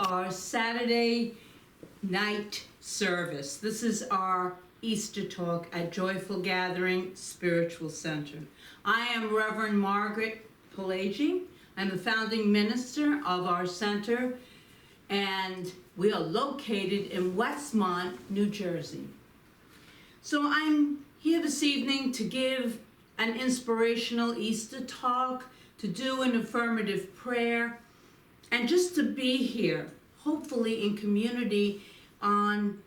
our Saturday night service. This is our Easter talk at Joyful Gathering Spiritual Center. I am Reverend Margaret Palagye. I'm the founding minister of our center, and we are located in Westmont, New Jersey. So I'm here this evening to give an inspirational Easter talk, to do an affirmative prayer, and just to be here, hopefully in community on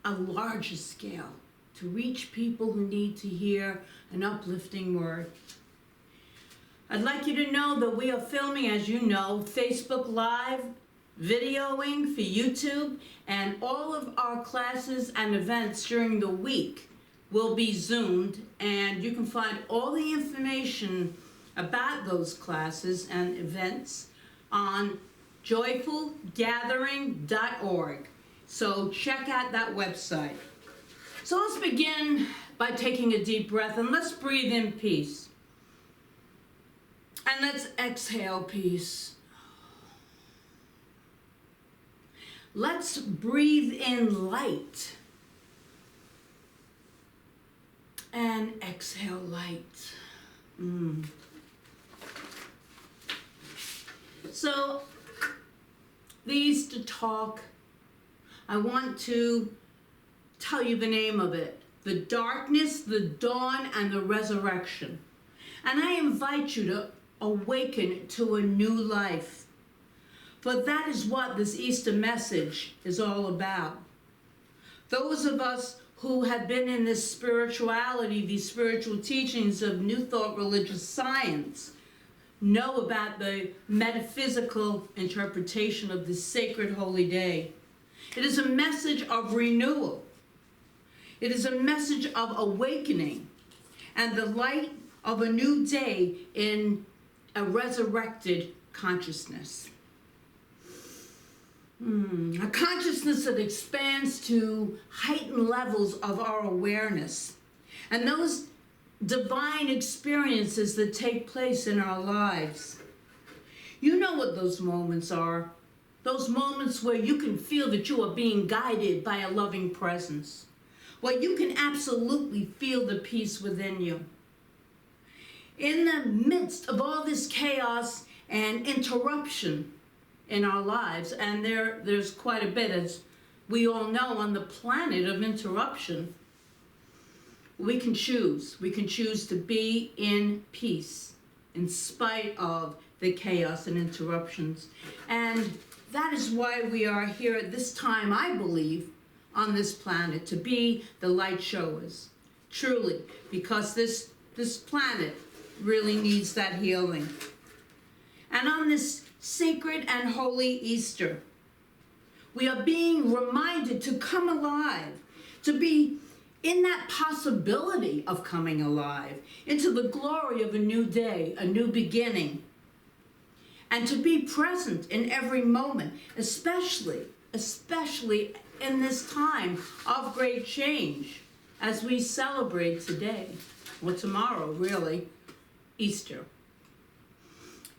a larger scale, to reach people who need to hear an uplifting word. I'd like you to know that we are filming, as you know, Facebook Live, videoing for YouTube, and all of our classes and events during the week will be Zoomed, and you can find all the information about those classes and events on joyfulgathering.org. So check out that website. So let's begin by taking a deep breath, and let's breathe in peace. And let's exhale peace. Let's breathe in light. And exhale light. So, the Easter talk, I want to tell you the name of it: the darkness, the dawn, and the resurrection. And I invite you to awaken to a new life. For that is what this Easter message is all about. Those of us who have been in this spirituality, these spiritual teachings of New Thought religious science, know about the metaphysical interpretation of this sacred holy day. It is a message of renewal. It is a message of awakening and the light of a new day in a resurrected consciousness. A consciousness that expands to heightened levels of our awareness. And those divine experiences that take place in our lives. You know what those moments are. Those moments where you can feel that you are being guided by a loving presence. Where you can absolutely feel the peace within you. In the midst of all this chaos and interruption in our lives, and there's quite a bit, as we all know, on the planet of interruption, we can choose. We can choose to be in peace in spite of the chaos and interruptions. And that is why we are here at this time, I believe, on this planet, to be the light showers. Truly, because this planet really needs that healing. And on this sacred and holy Easter, we are being reminded to come alive, to be in that possibility of coming alive, into the glory of a new day, a new beginning, and to be present in every moment, especially in this time of great change, as we celebrate today, or tomorrow, really, Easter.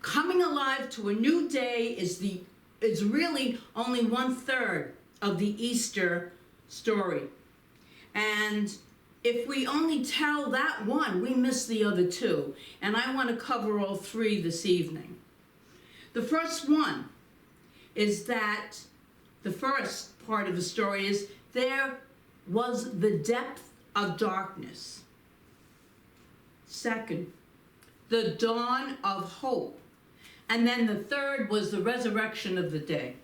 Coming alive to a new day is really only 1/3 of the Easter story. And if we only tell that one, we miss the other two. And I want to cover all three this evening. The first one is that the first part of the story is there was the depth of darkness. Second, the dawn of hope. And then the third was the resurrection of the day.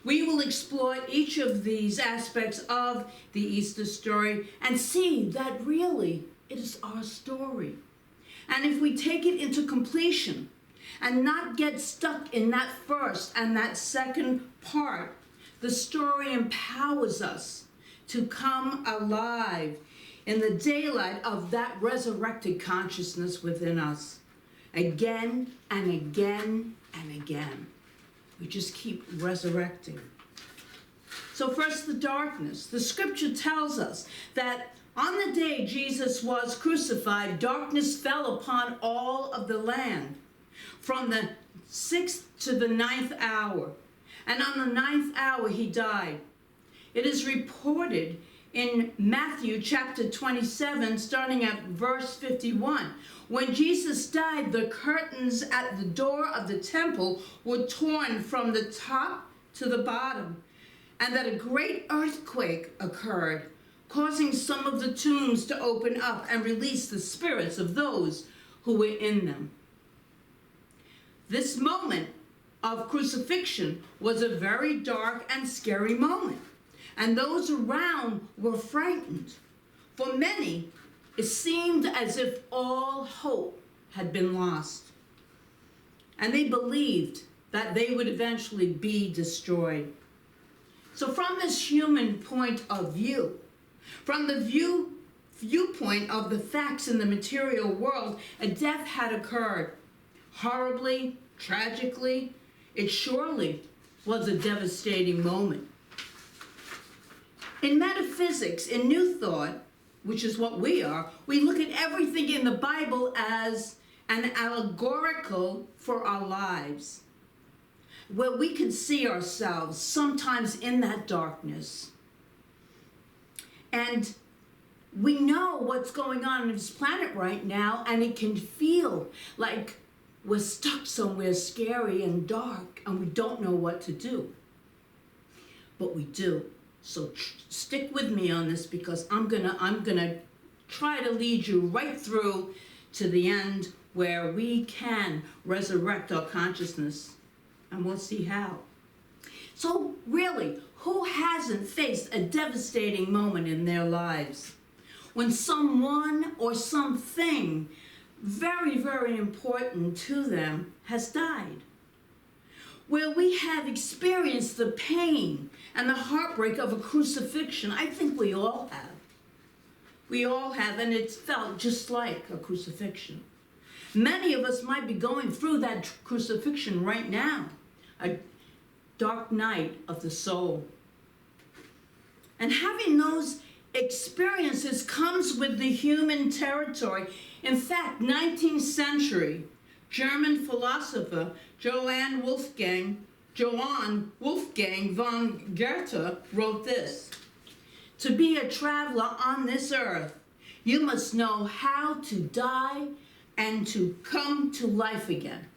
We will explore each of these aspects of the Easter story and see that really it is our story. And if we take it into completion and not get stuck in that first and that second part, the story empowers us to come alive in the daylight of that resurrected consciousness within us. Again and again and again. We just keep resurrecting. So first, the darkness. The scripture tells us that on the day Jesus was crucified, darkness fell upon all of the land, from the 6th to the 9th hour. and on the 9th hour he died. It is reported in Matthew chapter 27, starting at verse 51. When Jesus died, the curtains at the door of the temple were torn from the top to the bottom, and that a great earthquake occurred, causing some of the tombs to open up and release the spirits of those who were in them. This moment of crucifixion was a very dark and scary moment, and those around were frightened. For many, it seemed as if all hope had been lost, and they believed that they would eventually be destroyed. So from this human point of view, from the viewpoint of the facts in the material world, a death had occurred. Horribly, tragically, it surely was a devastating moment. In metaphysics, in New Thought, which is what we are, we look at everything in the Bible as an allegorical for our lives, where we can see ourselves sometimes in that darkness. And we know what's going on in this planet right now, and it can feel like we're stuck somewhere scary and dark, and we don't know what to do. But we do. So stick with me on this, because I'm gonna try to lead you right through to the end, where we can resurrect our consciousness, and we'll see how. So really, who hasn't faced a devastating moment in their lives when someone or something very, very important to them has died? Where we have experienced the pain and the heartbreak of a crucifixion. I think we all have. We all have, and it's felt just like a crucifixion. Many of us might be going through that crucifixion right now, a dark night of the soul. And having those experiences comes with the human territory. In fact, 19th century German philosopher Johann Wolfgang von Goethe wrote this: "To be a traveler on this earth, you must know how to die and to come to life again."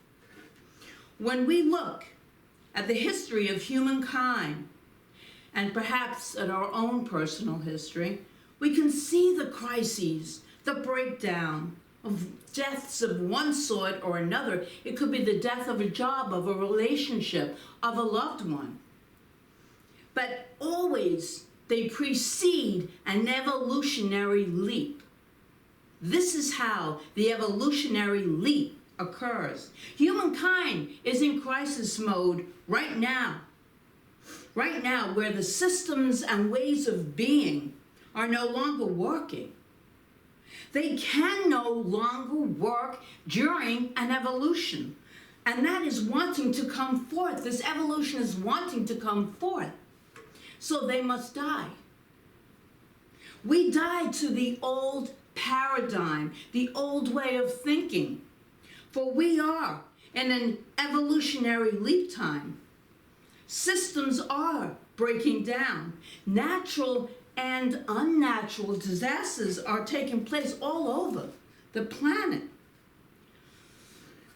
When we look at the history of humankind, and perhaps at our own personal history, we can see the crises, the breakdown of deaths of one sort or another. It could be the death of a job, of a relationship, of a loved one. But always they precede an evolutionary leap. This is how the evolutionary leap occurs. Humankind is in crisis mode right now. Right now, where the systems and ways of being are no longer working. They can no longer work during an evolution. And that is wanting to come forth. This evolution is wanting to come forth. So they must die. We die to the old paradigm, the old way of thinking. For we are in an evolutionary leap time. Systems are breaking down. Natural and unnatural disasters are taking place all over the planet.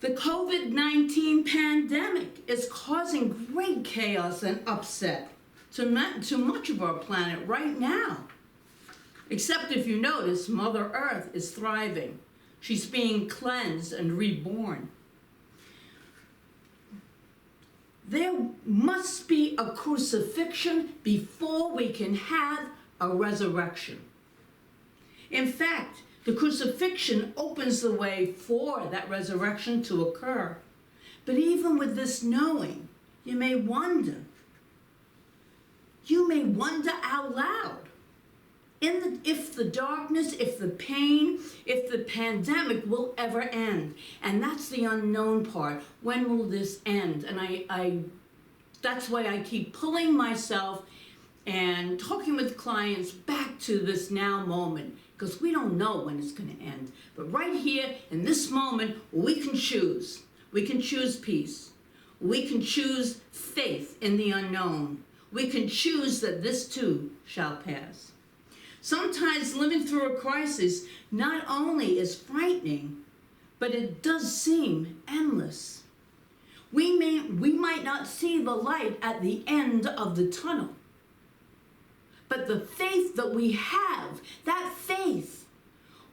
The COVID-19 pandemic is causing great chaos and upset to much of our planet right now. Except if you notice, Mother Earth is thriving. She's being cleansed and reborn. There must be a crucifixion before we can have a resurrection. In fact, the crucifixion opens the way for that resurrection to occur. But even with this knowing, you may wonder out loud, if the darkness, if the pain, if the pandemic will ever end. And that's the unknown part. When will this end? And that's why I keep pulling myself and talking with clients back to this now moment, because we don't know when it's going to end. But right here in this moment, we can choose. We can choose peace. we can choose faith in the unknown. We can choose that this too shall pass. Sometimes living through a crisis not only is frightening, but it does seem endless. We might not see the light at the end of the tunnel, but the faith that we have, that faith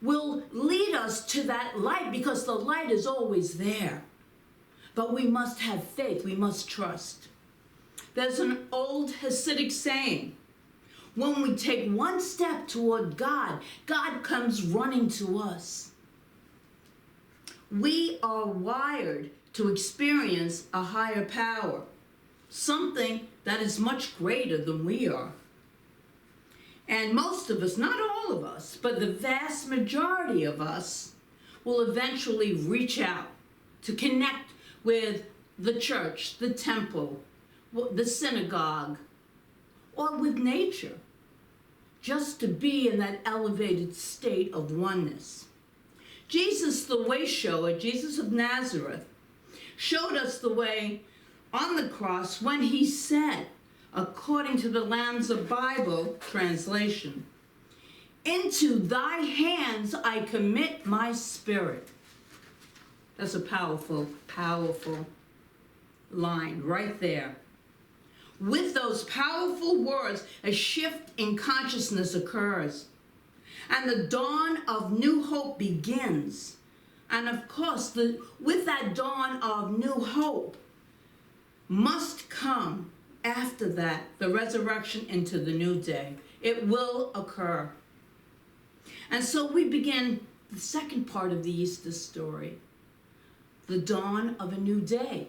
will lead us to that light, because the light is always there. But we must have faith, we must trust. There's an old Hasidic saying, when we take one step toward God, God comes running to us. We are wired to experience a higher power, something that is much greater than we are. And most of us, not all of us, but the vast majority of us will eventually reach out to connect with the church, the temple, the synagogue, or with nature, just to be in that elevated state of oneness. Jesus, the way shower, Jesus of Nazareth, showed us the way on the cross when he said, according to the Lamb's Bible translation, "Into thy hands I commit my spirit." That's a powerful, powerful line right there. With those powerful words, a shift in consciousness occurs, and the dawn of new hope begins. And of course, with that dawn of new hope must come after that the resurrection into the new day. It will occur. And so we begin the second part of the Easter story, the dawn of a new day.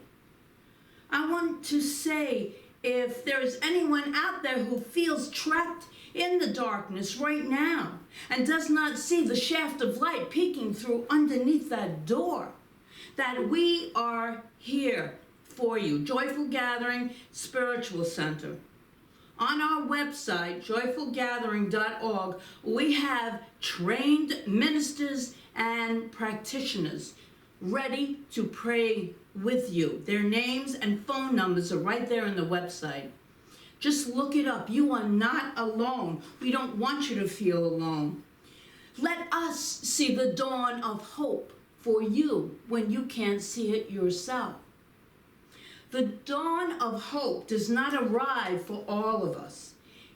I want to say, if there is anyone out there who feels trapped in the darkness right now and does not see the shaft of light peeking through underneath that door, that we are here for you. Joyful Gathering Spiritual Center. On our website, joyfulgathering.org, we have trained ministers and practitioners ready to pray with you. Their names and phone numbers are right there on the website. Just look it up. You are not alone. We don't want you to feel alone. Let us see the dawn of hope for you when you can't see it yourself. The dawn of hope does not arrive for all of us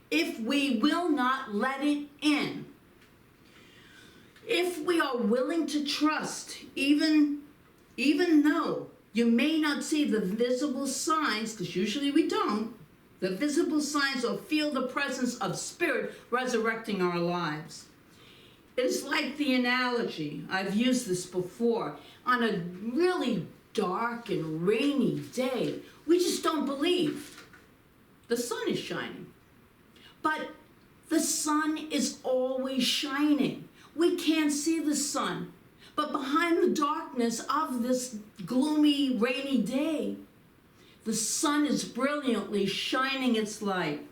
if we will not let it in. If we are willing to trust, even though you may not see the visible signs, because usually we don't, the visible signs, or feel the presence of Spirit resurrecting our lives. It's like the analogy, I've used this before, on a really dark and rainy day, we just don't believe the sun is shining. But the sun is always shining. We can't see the sun, but behind the darkness of this gloomy, rainy day, the sun is brilliantly shining its light.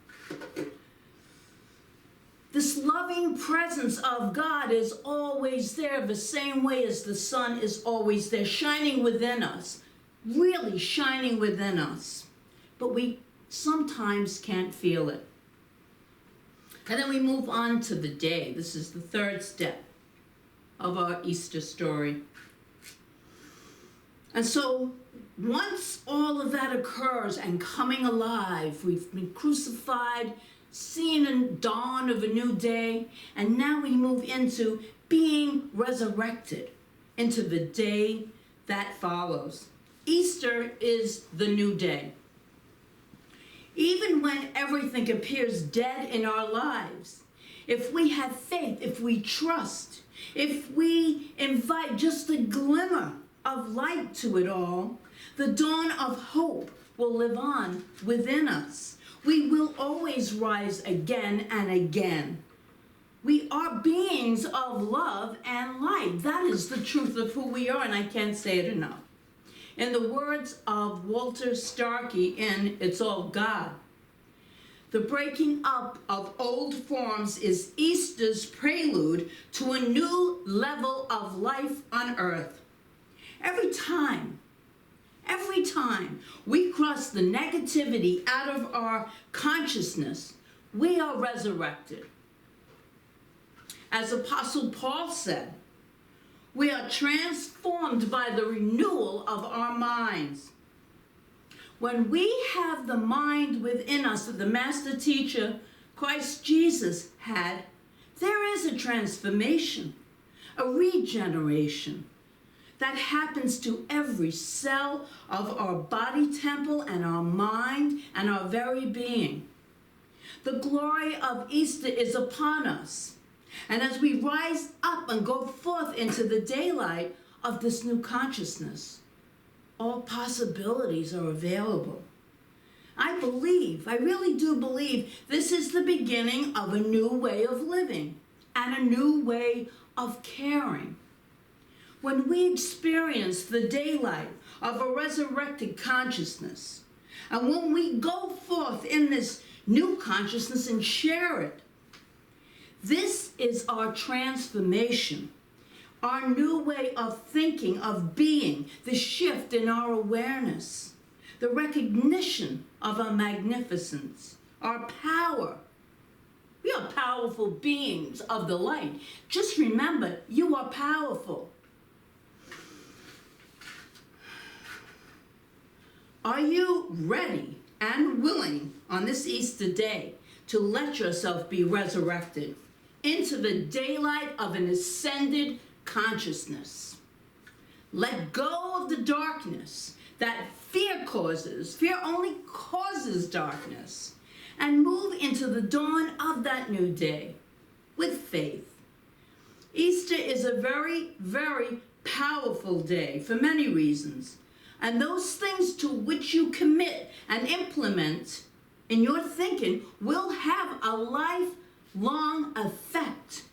This loving presence of God is always there, the same way as the sun is always there, shining within us, really shining within us. But we sometimes can't feel it. And then we move on to the day. This is the third step of our Easter story. And so once all of that occurs and coming alive, we've been crucified, seeing a dawn of a new day, and now we move into being resurrected into the day that follows. Easter is the new day. Even when everything appears dead in our lives, if we have faith, if we trust, if we invite just a glimmer of light to it all, the dawn of hope will live on within us. We will always rise again and again. We are beings of love and light. That is the truth of who we are, and I can't say it enough. In the words of Walter Starkey in It's All God, the breaking up of old forms is Easter's prelude to a new level of life on earth. Every time Every time we cross the negativity out of our consciousness, we are resurrected. As Apostle Paul said, we are transformed by the renewal of our minds. When we have the mind within us that the Master Teacher, Christ Jesus, had, there is a transformation, a regeneration that happens to every cell of our body temple and our mind and our very being. The glory of Easter is upon us. And as we rise up and go forth into the daylight of this new consciousness, all possibilities are available. I really do believe this is the beginning of a new way of living and a new way of caring. When we experience the daylight of a resurrected consciousness, and when we go forth in this new consciousness and share it, this is our transformation, our new way of thinking, of being, the shift in our awareness, the recognition of our magnificence, our power. We are powerful beings of the light. Just remember, you are powerful. Are you ready and willing on this Easter day to let yourself be resurrected into the daylight of an ascended consciousness? Let go of the darkness that fear causes. Fear only causes darkness. And move into the dawn of that new day with faith. Easter is a very, very powerful day for many reasons. And those things to which you commit and implement in your thinking will have a lifelong effect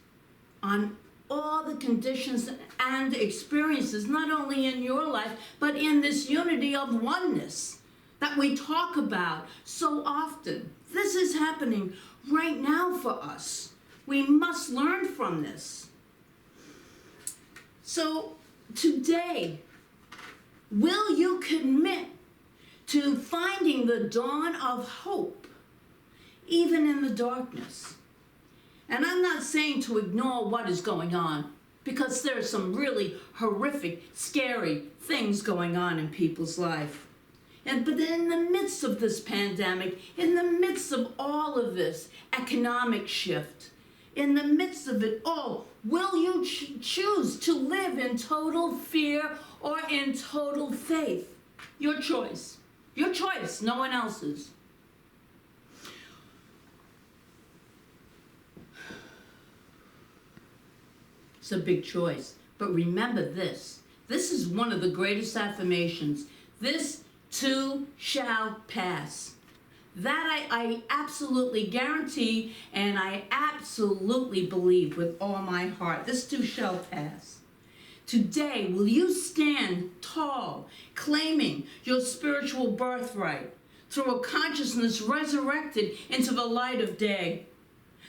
on all the conditions and experiences, not only in your life, but in this unity of oneness that we talk about so often. This is happening right now for us. We must learn from this. So today, will you commit to finding the dawn of hope, even in the darkness? And I'm not saying to ignore what is going on, because there are some really horrific, scary things going on in people's life. But in the midst of this pandemic, in the midst of all of this economic shift, in the midst of it all, will you choose to live in total fear or in total faith? Your choice. Your choice, no one else's. It's a big choice. But remember this. This is one of the greatest affirmations. This too shall pass. That I absolutely guarantee, and I absolutely believe with all my heart. This too shall pass. Today, will you stand tall, claiming your spiritual birthright through a consciousness resurrected into the light of day,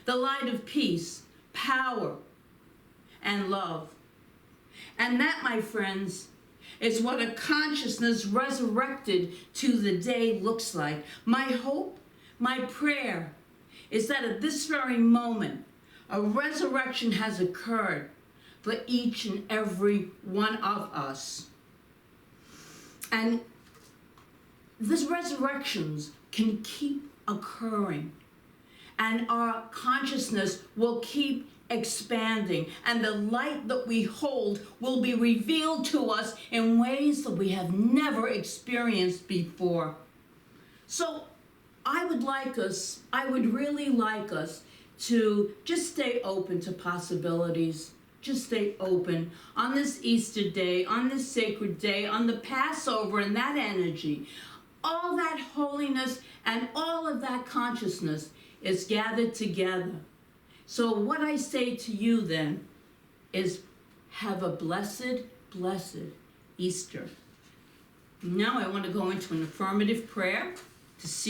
the light of peace, power, and love? And that, my friends, is what a consciousness resurrected to the day looks like. My hope, my prayer, is that at this very moment, a resurrection has occurred for each and every one of us. And these resurrections can keep occurring, and our consciousness will keep expanding, and the light that we hold will be revealed to us in ways that we have never experienced before. So I would really like us to just stay open to possibilities. Just stay open on this Easter day, on this sacred day, on the Passover, and that energy. All that holiness and all of that consciousness is gathered together. So what I say to you then is, have a blessed, blessed Easter. Now I want to go into an affirmative prayer to seal